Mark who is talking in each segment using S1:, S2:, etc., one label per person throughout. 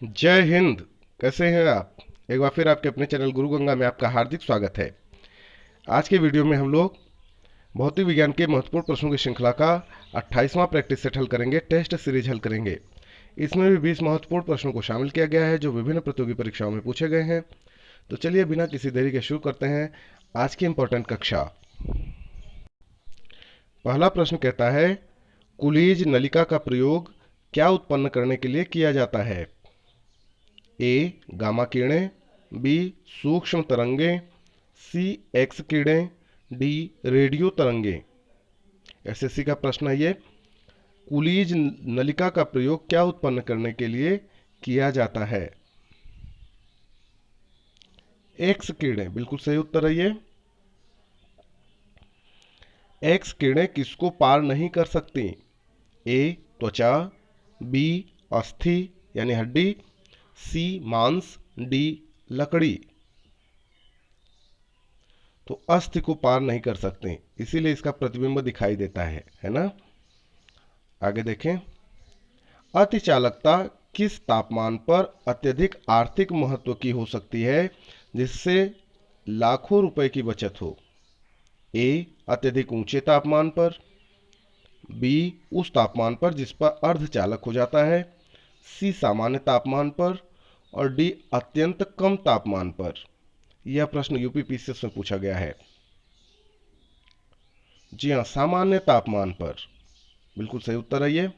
S1: जय हिंद। कैसे हैं आप? एक बार फिर आपके अपने चैनल गुरु गंगा में आपका हार्दिक स्वागत है। आज के वीडियो में हम लोग भौतिक विज्ञान के महत्वपूर्ण प्रश्नों की श्रृंखला का 28वां प्रैक्टिस सेट हल करेंगे, टेस्ट सीरीज हल करेंगे। इसमें भी 20 महत्वपूर्ण प्रश्नों को शामिल किया गया है जो विभिन्न प्रतियोगी परीक्षाओं में पूछे गए हैं। तो चलिए बिना किसी देरी के शुरू करते हैं आज की इंपॉर्टेंट कक्षा। पहला प्रश्न कहता है, कुलीज नलिका का प्रयोग क्या उत्पन्न करने के लिए किया जाता है? ए गामा किरणें, बी सूक्ष्म तरंगें, सी एक्स किरणें, डी रेडियो तरंगें। एसएससी का प्रश्न है ये। कुलीज नलिका का प्रयोग क्या उत्पन्न करने के लिए किया जाता है? एक्स किरणें बिल्कुल सही उत्तर है ये। एक्स किरणें किसको पार नहीं कर सकती? ए त्वचा, बी अस्थि यानी हड्डी, सी मांस, डी लकड़ी। तो अस्थि को पार नहीं कर सकते, इसीलिए इसका प्रतिबिंब दिखाई देता है ना। आगे देखें, अति चालकता किस तापमान पर अत्यधिक आर्थिक महत्व की हो सकती है जिससे लाखों रुपए की बचत हो? ए अत्यधिक ऊंचे तापमान पर, बी उस तापमान पर जिस पर अर्धचालक हो जाता है, सी सामान्य तापमान पर, और डी अत्यंत कम तापमान पर। यह प्रश्न यूपीपीसीएस में पूछा गया है। जी हाँ, सामान्य तापमान पर बिल्कुल सही उत्तर है ये।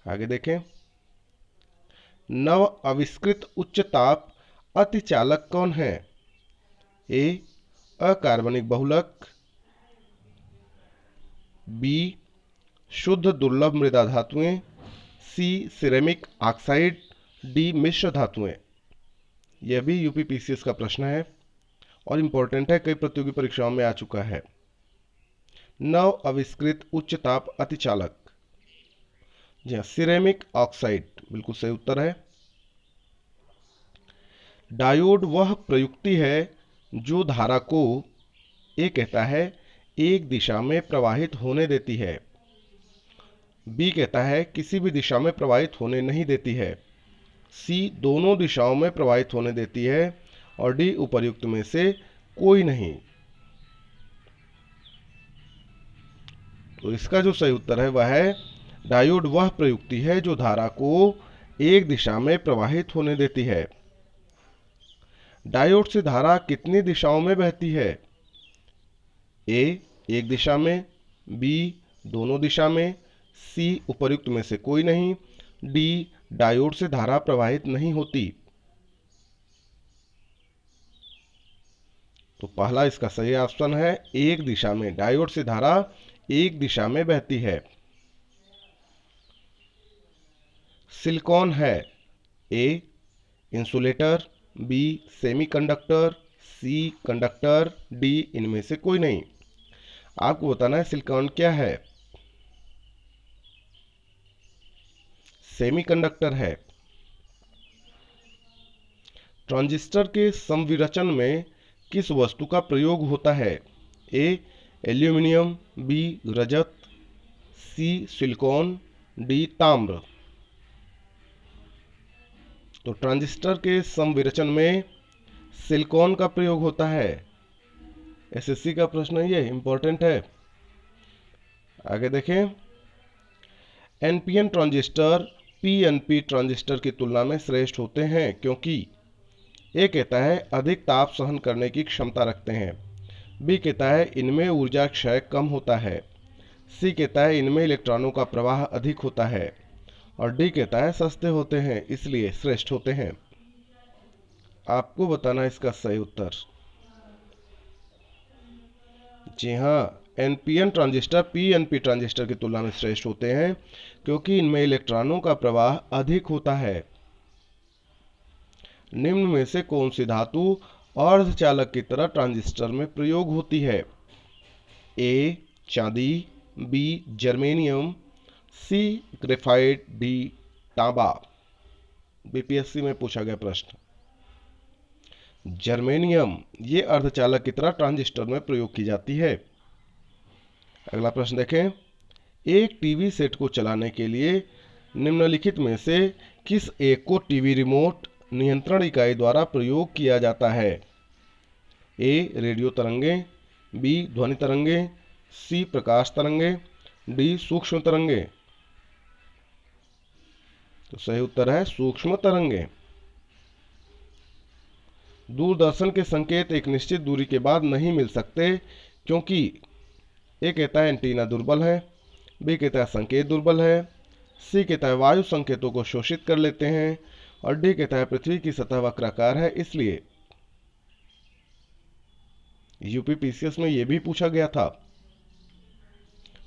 S1: आगे देखें, नव आविष्कृत उच्च ताप अतिचालक कौन है? ए अकार्बनिक बहुलक, बी शुद्ध दुर्लभ मृदा धातुएं, सी सिरेमिक ऑक्साइड, डी मिश्र धातुएं। यह भी यूपीपीसीएस का प्रश्न है और इंपॉर्टेंट है, कई प्रतियोगी परीक्षाओं में आ चुका है। नव आविष्कृत उच्च ताप अतिचालक, जी हाँ सिरेमिक ऑक्साइड बिल्कुल सही उत्तर है। डायोड वह प्रयुक्ति है जो धारा को ए कहता है एक दिशा में प्रवाहित होने देती है, बी कहता है किसी भी दिशा में प्रवाहित होने नहीं देती है, सी दोनों दिशाओं में प्रवाहित होने देती है, और डी उपर्युक्त में से कोई नहीं। तो इसका जो सही उत्तर है वह है डायोड वह प्रयुक्ति है जो धारा को एक दिशा में प्रवाहित होने देती है। डायोड से धारा कितनी दिशाओं में बहती है? ए एक दिशा में, बी दोनों दिशा में, सी उपर्युक्त में से कोई नहीं, डी डायोड से धारा प्रवाहित नहीं होती। तो पहला इसका सही ऑप्शन है एक दिशा में, डायोड से धारा एक दिशा में बहती है। सिलिकॉन है A insulator, B semiconductor, C conductor, D इनमें से कोई नहीं। आपको बताना है सिलिकॉन क्या है। सेमीकंडक्टर है। ट्रांजिस्टर के संविरचन में किस वस्तु का प्रयोग होता है? ए एल्यूमिनियम, बी रजत, सी सिलिकॉन, डी ताम्र। तो ट्रांजिस्टर के संविरचन में सिलिकॉन का प्रयोग होता है। एसएससी का प्रश्न है ये, इंपॉर्टेंट है। आगे देखें, एनपीएन ट्रांजिस्टर पीएनपी ट्रांजिस्टर की तुलना में श्रेष्ठ होते हैं क्योंकि ए कहता है अधिक ताप सहन करने की क्षमता रखते हैं, बी कहता है इनमें ऊर्जा क्षय कम होता है, सी कहता है इनमें इलेक्ट्रॉनों का प्रवाह अधिक होता है, और डी कहता है सस्ते होते हैं इसलिए श्रेष्ठ होते हैं। आपको बताना इसका सही उत्तर। जी हाँ, एनपीएन ट्रांजिस्टर पीएनपी ट्रांजिस्टर की तुलना में श्रेष्ठ होते हैं क्योंकि इनमें इलेक्ट्रॉनों का प्रवाह अधिक होता है। निम्न में से कौन सी धातु अर्धचालक की तरह ट्रांजिस्टर में प्रयोग होती है? ए चांदी, बी जर्मेनियम, सी ग्रेफाइट, डी तांबा। बीपीएससी में पूछा गया प्रश्न। जर्मेनियम ये अर्धचालक की तरह ट्रांजिस्टर में प्रयोग की जाती है। अगला प्रश्न देखें, एक टीवी सेट को चलाने के लिए निम्नलिखित में से किस एक को टीवी रिमोट नियंत्रण इकाई द्वारा प्रयोग किया जाता है? ए रेडियो तरंगे, बी ध्वनि तरंगे, सी प्रकाश तरंगे, डी सूक्ष्म तरंगे। तो सही उत्तर है सूक्ष्म तरंगे। दूरदर्शन के संकेत एक निश्चित दूरी के बाद नहीं मिल सकते क्योंकि ए कहता है एंटीना दुर्बल है, बी कहता है संकेत दुर्बल है, सी कहता है वायु संकेतों को शोषित कर लेते हैं, और डी कहता है पृथ्वी की सतह वक्राकार है इसलिए। यूपी पीसीएस में यह भी पूछा गया था।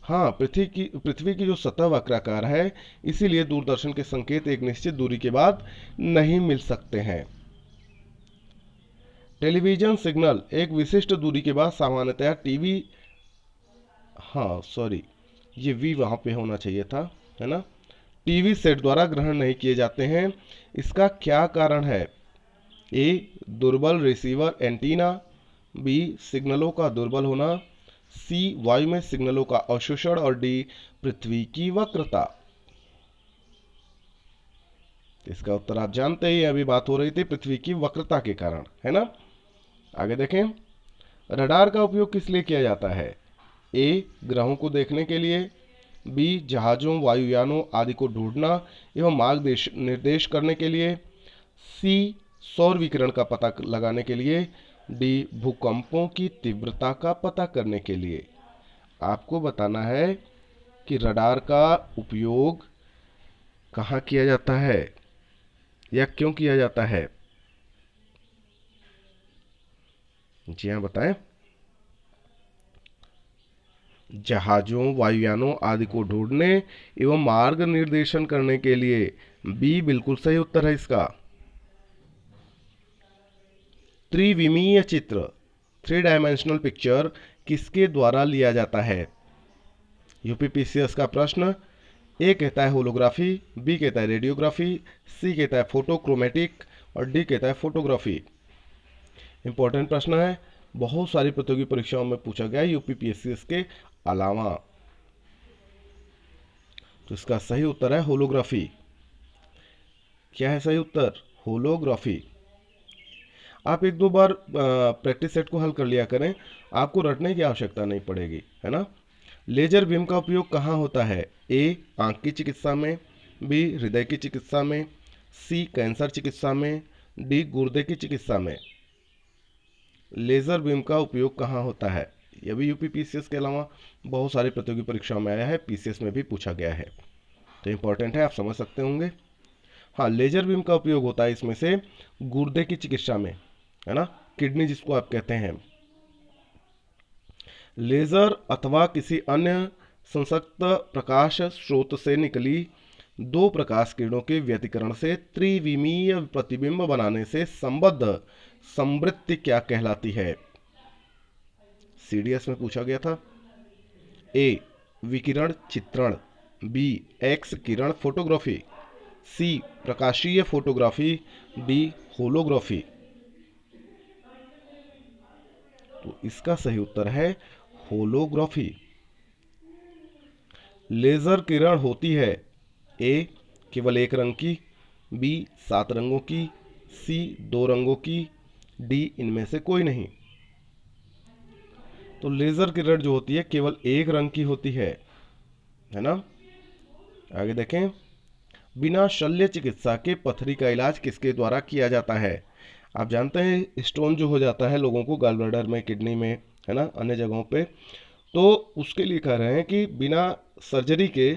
S1: हाँ, पृथ्वी की जो सतह वक्राकार है इसीलिए दूरदर्शन के संकेत एक निश्चित दूरी के बाद नहीं मिल सकते हैं। टेलीविजन सिग्नल एक विशिष्ट दूरी के बाद सामान्यतया टीवी, हाँ सॉरी, ये वी वहां पे होना चाहिए था, है ना, टीवी सेट द्वारा ग्रहण नहीं किए जाते हैं। इसका क्या कारण है? ए दुर्बल रिसीवर एंटीना, बी सिग्नलों का दुर्बल होना, सी वायु में सिग्नलों का अवशोषण, और डी पृथ्वी की वक्रता। इसका उत्तर आप जानते ही, अभी बात हो रही थी पृथ्वी की वक्रता के कारण, है ना। आगे देखें, रडार का उपयोग किस लिए किया जाता है? ए ग्रहों को देखने के लिए, बी जहाज़ों वायुयानों आदि को ढूंढना एवं मार्ग निर्देश करने के लिए, सी सौर विकिरण का पता लगाने के लिए, डी भूकंपों की तीव्रता का पता करने के लिए। आपको बताना है कि रडार का उपयोग कहाँ किया जाता है या क्यों किया जाता है। जी हाँ, बताएं। जहाज़ों वायुयानों आदि को ढूंढने एवं मार्ग निर्देशन करने के लिए। बी बिल्कुल सही उत्तर है इसका। त्रिविमीय चित्र, 3 डायमेंशनल पिक्चर किसके द्वारा लिया जाता है? यूपी पीसीएस का प्रश्न। ए कहता है होलोग्राफी, बी कहता है रेडियोग्राफी, सी कहता है फोटोक्रोमेटिक, और डी कहता है फोटोग्राफी। इंपॉर्टेंट प्रश्न है, बहुत सारी प्रतियोगी परीक्षाओं में पूछा गया यूपी पीसीएस के अलावा। तो इसका सही उत्तर है होलोग्राफी। क्या है सही उत्तर? होलोग्राफी। आप एक दो बार प्रैक्टिस सेट को हल कर लिया करें, आपको रटने की आवश्यकता नहीं पड़ेगी, है ना। लेजर बीम का उपयोग कहाँ होता है? ए आंख की चिकित्सा में, बी हृदय की चिकित्सा में, सी कैंसर चिकित्सा में, डी गुर्दे की चिकित्सा में। लेजर बीम का उपयोग कहाँ होता है? यह भी यूपी पीसीएस के अलावा बहुत सारी प्रतियोगी परीक्षाओं में आया है, पीसीएस में भी पूछा गया है, तो इंपॉर्टेंट है, आप समझ सकते होंगे। हाँ, लेजर बीम का उपयोग होता है इसमें से गुर्दे की चिकित्सा में, है ना, किडनी जिसको आप कहते हैं। लेजर अथवा किसी अन्य संसक्त प्रकाश स्रोत से निकली 2 प्रकाश किरणों के व्यतिकरण से त्रिविमीय प्रतिबिंब बनाने से संबद्ध समवृत्ति क्या कहलाती है? सीडीएस में पूछा गया था। ए विकिरण चित्रण, बी एक्स किरण फोटोग्राफी, सी प्रकाशीय फोटोग्राफी, डी होलोग्राफी। तो इसका सही उत्तर है होलोग्राफी। लेजर किरण होती है ए केवल एक रंग की, बी 7 रंगों की, सी 2 रंगों की, डी इनमें से कोई नहीं। तो लेजर किरण जो होती है केवल एक रंग की होती है ना। आगे देखें, बिना शल्य चिकित्सा के पथरी का इलाज किसके द्वारा किया जाता है? आप जानते हैं स्टोन जो हो जाता है लोगों को गॉल ब्लैडर में, किडनी में, है ना, अन्य जगहों पे, तो उसके लिए कह रहे हैं कि बिना सर्जरी के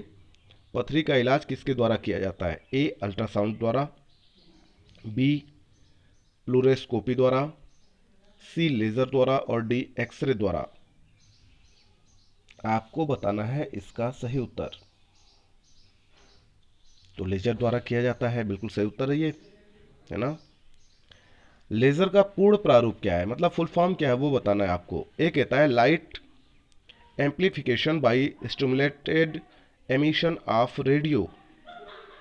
S1: पथरी का इलाज किसके द्वारा किया जाता है? ए अल्ट्रासाउंड द्वारा, बी फ्लूरोस्कोपी द्वारा, सी लेजर द्वारा, और डी एक्सरे द्वारा। आपको बताना है इसका सही उत्तर। तो लेजर द्वारा किया जाता है, बिल्कुल सही उत्तर है ये, है ना। लेजर का पूर्ण प्रारूप क्या है, मतलब फुल फॉर्म क्या है, वो बताना है आपको। ए कहता है light amplification by stimulated emission of radio,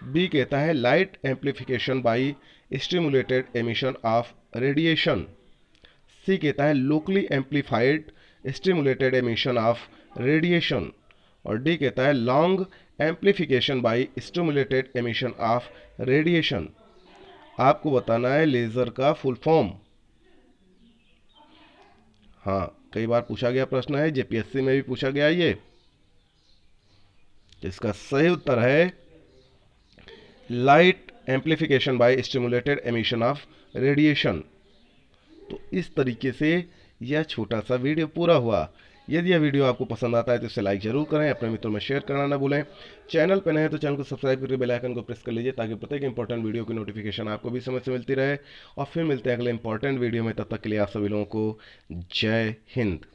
S1: B कहता है light amplification by stimulated emission of radiation, C कहता है locally amplified stimulated emission of radiation, और डी कहता है long amplification by stimulated emission of radiation. आपको बताना है लेजर का फुल फॉर्म। हाँ, कई बार पूछा गया प्रश्न है, जेपीएससी में भी पूछा गया ये। इसका सही उत्तर है light amplification by stimulated emission of radiation. तो इस तरीके से यह छोटा सा वीडियो पूरा हुआ। यदि यह वीडियो आपको पसंद आता है तो इसे लाइक जरूर करें, अपने मित्रों में शेयर करना ना भूलें। चैनल पर नए हैं तो चैनल को सब्सक्राइब करके बेल आइकन को प्रेस कर लीजिए, ताकि प्रत्येक इंपॉर्टेंट वीडियो की नोटिफिकेशन आपको भी समय से मिलती रहे। और फिर मिलते हैं अगले इंपॉर्टेंट वीडियो में, तब तक के लिए आप सभी लोगों को जय हिंद।